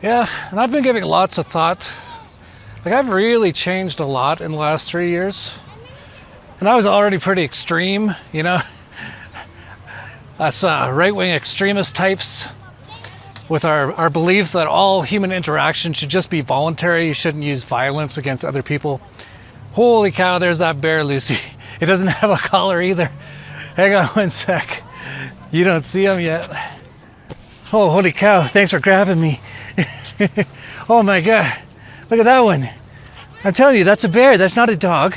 Yeah, and I've been giving lots of thought. Like, I've really changed a lot in the last 3 years. And I was already pretty extreme, you know. Us right-wing extremist types with our belief that all human interaction should just be voluntary. You shouldn't use violence against other people. Holy cow, there's that bear, Lucy. It doesn't have a collar either. Hang on one sec. You don't see him yet. Oh, holy cow, thanks for grabbing me. Oh my God, look at that one. I'm telling you, that's a bear, that's not a dog.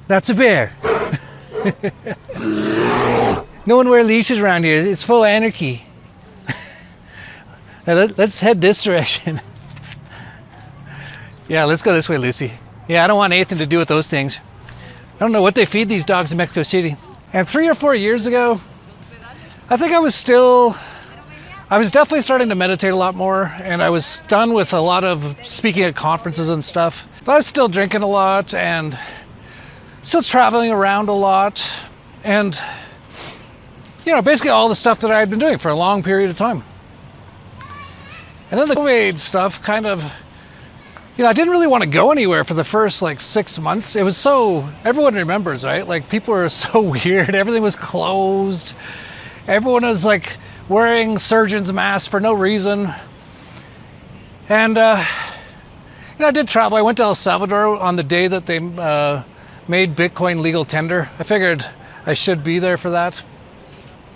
That's a bear. No one wears leashes around here, it's full of anarchy. Now let's head this direction. Yeah, let's go this way, Lucy. Yeah, I don't want anything to do with those things. I don't know what they feed these dogs in Mexico City. And 3 or 4 years ago, I think I was definitely starting to meditate a lot more, and I was done with a lot of speaking at conferences and stuff. But I was still drinking a lot and still traveling around a lot, and you know, basically all the stuff that I had been doing for a long period of time. And then the COVID stuff kind of, you know, I didn't really want to go anywhere for the first like 6 months. It was so, everyone remembers, right? Like, people were so weird. Everything was closed. Everyone was like wearing surgeon's masks for no reason. And, you know, I did travel. I went to El Salvador on the day that they made Bitcoin legal tender. I figured I should be there for that.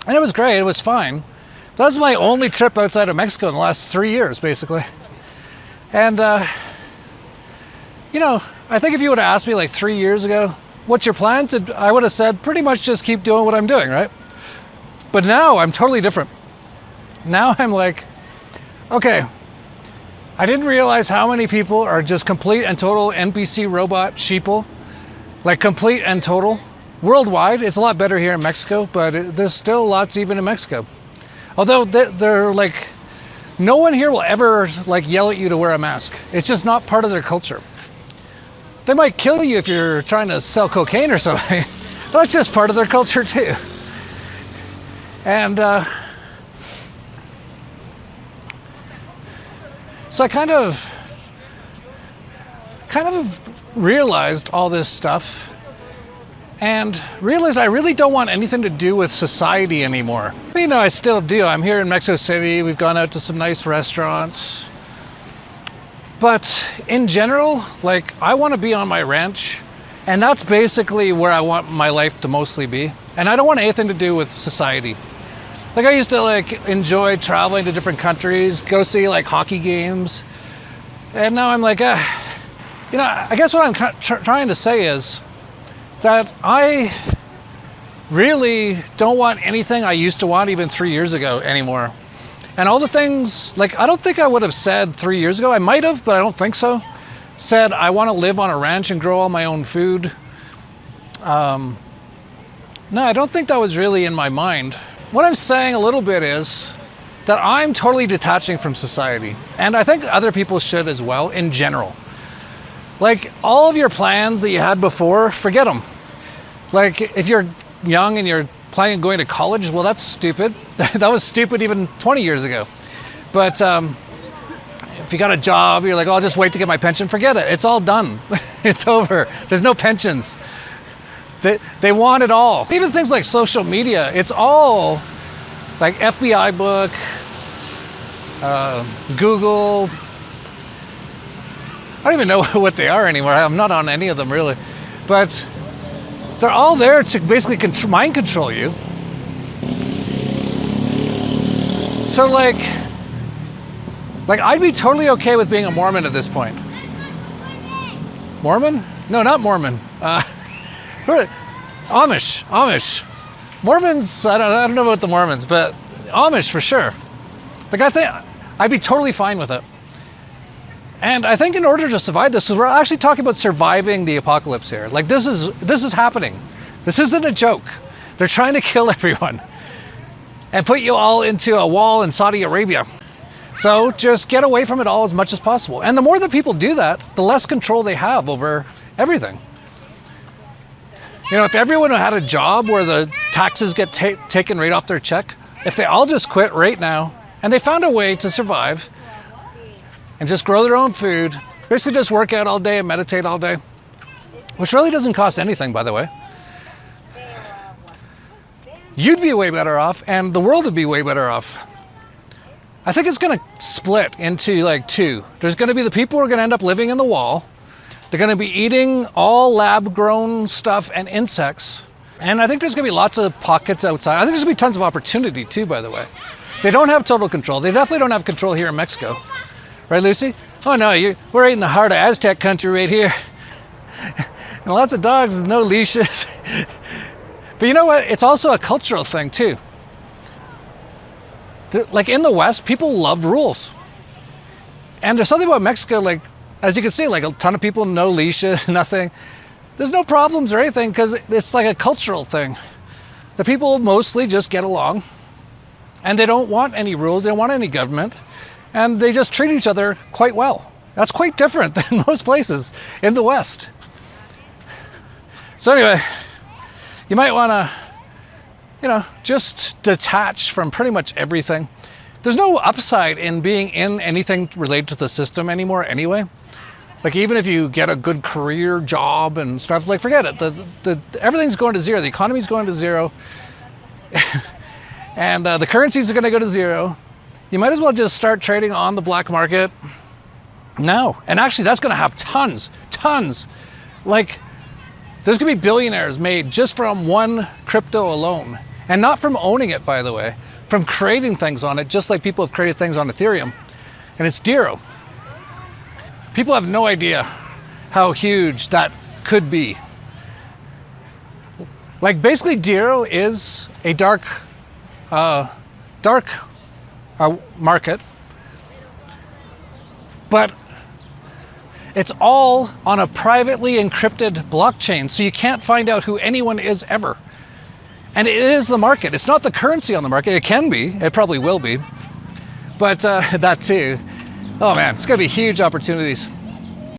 And it was great. It was fine. That was my only trip outside of Mexico in the last 3 years, basically. And, you know, I think if you would have asked me like 3 years ago, what's your plans? I would have said pretty much just keep doing what I'm doing, right? But now I'm totally different. Now I'm like, okay, I didn't realize how many people are just complete and total NPC robot sheeple. Like, complete and total. Worldwide, it's a lot better here in Mexico, but there's still lots even in Mexico. Although they're like, no one here will ever like yell at you to wear a mask. It's just not part of their culture. They might kill you if you're trying to sell cocaine or something. That's just part of their culture too. And so I kind of realized all this stuff and realized I really don't want anything to do with society anymore. But, you know, I still do. I'm here in Mexico City. We've gone out to some nice restaurants. But in general, like, I want to be on my ranch, and that's basically where I want my life to mostly be. And I don't want anything to do with society. Like, I used to like enjoy traveling to different countries, go see like hockey games. And now I'm like, you know, I guess what I'm trying to say is that I really don't want anything I used to want even 3 years ago anymore. And all the things, like, I don't think I would have said 3 years ago, I might have, but I don't think so, said I want to live on a ranch and grow all my own food. No, I don't think that was really in my mind. What I'm saying a little bit is that I'm totally detaching from society. And I think other people should as well, in general. Like, all of your plans that you had before, forget them. Like, if you're young and you're planning on going to college, well, that's stupid. That was stupid even 20 years ago. But if you got a job, you're like, oh, I'll just wait to get my pension, forget it. It's all done. It's over. There's no pensions. They want it all. Even things like social media, it's all like FBI book, Google. I don't even know what they are anymore. I'm not on any of them really. But they're all there to basically mind control you. So like I'd be totally okay with being a Mormon at this point. Mormon? No, not Mormon. Amish. Mormons, I don't know about the Mormons, but Amish for sure. Like, I think I'd be totally fine with it. And I think in order to survive this, we're actually talking about surviving the apocalypse here. Like, this is happening. This isn't a joke. They're trying to kill everyone and put you all into a wall in Saudi Arabia. So just get away from it all as much as possible. And the more that people do that, the less control they have over everything. You know, if everyone had a job where the taxes get taken right off their check, if they all just quit right now and they found a way to survive, and just grow their own food. Basically just work out all day and meditate all day, which really doesn't cost anything, by the way. You'd be way better off, and the world would be way better off. I think it's going to split into like two. There's going to be the people who are going to end up living in the wall. They're going to be eating all lab-grown stuff and insects. And I think there's going to be lots of pockets outside. I think there's going to be tons of opportunity too, by the way. They don't have total control. They definitely don't have control here in Mexico. Right, Lucy? Oh no, we're right in the heart of Aztec country right here. And lots of dogs with no leashes. But you know what? It's also a cultural thing too. Like in the West, people love rules. And there's something about Mexico, like, as you can see, like a ton of people, no leashes, nothing. There's no problems or anything because it's like a cultural thing. The people mostly just get along and they don't want any rules, they don't want any government, and they just treat each other quite well. That's quite different than most places in the West. So anyway, you might want to, just detach from pretty much everything. There's no upside in being in anything related to the system anymore anyway. Like even if you get a good career job and stuff, like forget it. Everything's going to zero. The economy's going to zero. And the currencies are going to go to zero. You might as well just start trading on the black market now. And actually that's going to have tons. Like there's going to be billionaires made just from one crypto alone. And not from owning it, by the way, from creating things on it, just like people have created things on Ethereum. And it's Dero. People have no idea how huge that could be. Like basically Dero is a dark market, but it's all on a privately encrypted blockchain, so you can't find out who anyone is ever. And it is the market. It's not the currency on the market. It can be. It probably will be. But that too. Oh man, it's going to be huge opportunities.